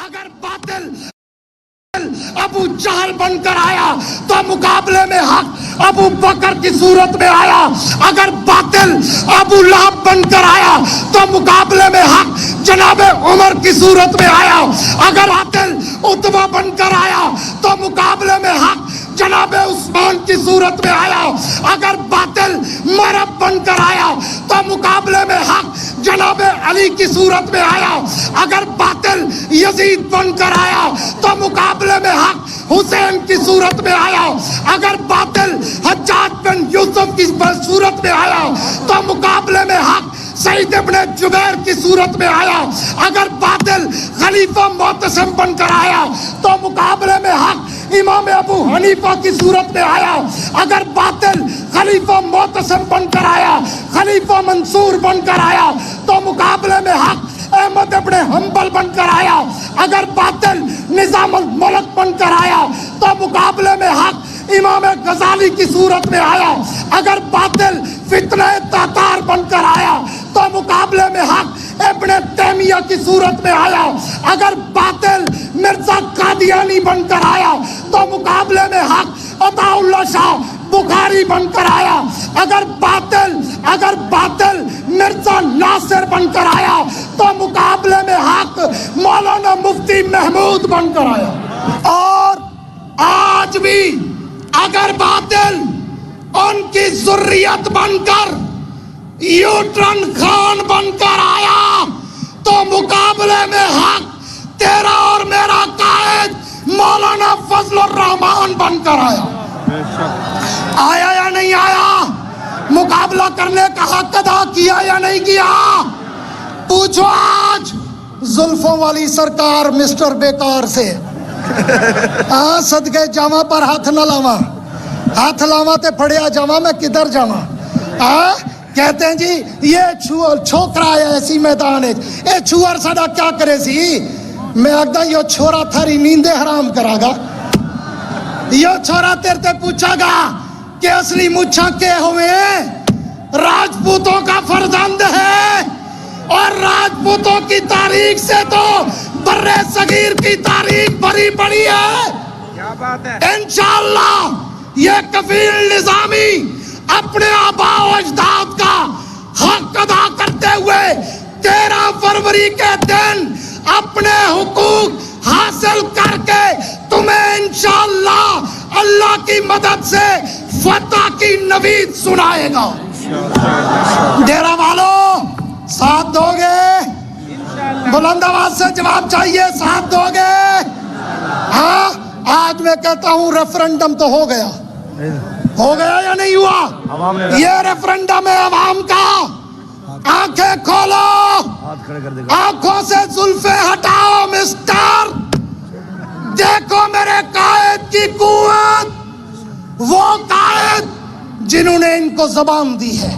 اگر باطل ابو جہل بن کر آیا تو مقابلے میں حق ابو بکر کی صورت میں آیا. اگر باطل ابو لہب بن کر آیا تو مقابلے میں حق جناب عمر کی صورت میں آیا. اگر باطل عتبہ بن کر آیا تو مقابلے میں حق جناب عثمان کی صورت میں آیا. اگر باطل مرب بن کر آیا تو مقابلے میں حق جناب علی کی صورت میں آیا. اگر باطل یزید بن کر آیا تو مقابلے میں حق حسین کی صورت میں آیا. اگر باطل حجاج بن یوسف کی صورت میں آیا تو مقابلے میں حق سعید ابن جبیر کی صورت میں آیا. اگر باطل خلیفہ معتصم بن کر آیا تو مقابلے میں حق امام ابو حنیفہ کی صورت میں آیا. اگر باطل خلیفہ معتصم بن کر آیا, خلیفہ منصور بن کر آیا تو مقابلے میں حق احمد ابن حنبل بن کر آیا. اگر باطل نظام الملک بن کر آیا تو مقابلے میں حق امام غزالی کی صورت میں آیا. اگر باطل فتنہ تاتار بن کر آیا تو مقابلے میں حق ابن تیمیہ کی صورت میں آیا. اگر باطل مرزا قادیانی بن کر آیا تو مقابلے میں حق عطا اللہ شاہ بخاری بن کر آیا. اگر باطل مرزا ناصر بن کر آیا تو مقابلے میں حق مولانا مفتی محمود بن کر آیا. اور آج بھی اگر باطل ان کی ذریت بن کر یوٹرن خان بن کر آیا تو مقابلے میں حق تیرا اور میرا قائد مولانا فضل الرحمان بن کر آیا. آیا یا نہیں آیا؟ مقابلہ کرنے کا حق ادا کیا یا نہیں کیا؟ پوچھو آج زلفوں والی سرکار مسٹر بیکار سے. صدقے جاواں پر ہاتھ نہ لاواں, ہاتھ لاواں تے پھڑیا جاواں میں کدھر جاواں. کہتے ہیں جی یہ چھوکرا ہے ایسی میدان ہے, اے چھوار ساڈا کیا کرے سی. میں آگدا یہ چھورا تھاری نیندے حرام کرا گا. یہ چھورا تیرے تے پوچھا گا کہ اصلی مچھاں کے ہوئے راجپوتوں کا فرزند ہے, اور راجپوتوں کی تاریخ سے تو برے صغیر کی تاریخ بھری پڑی ہے. کیا بات ہے. انشاءاللہ یہ کفیل نظامی اپنے آبا و اجداد کا حق ادا کرتے ہوئے 13 فروری کے دن اپنے حقوق حاصل کر کے تمہیں انشاءاللہ اللہ کی مدد سے فتح کی نوید سنائے گا. ڈیرہ والوں ساتھ دو گے؟ بلند آواز سے جواب چاہیے, ساتھ دو گے؟ ہاں. آج میں کہتا ہوں ریفرنڈم تو ہو گیا یا نہیں ہوا؟ یہ ریفرنڈم ہے عوام کا. آنکھیں کھولو, آنکھوں سے زلفیں ہٹاؤ مسٹر. دیکھو میرے قائد کی قوت, وہ قائد جنہوں نے ان کو زبان دی ہے.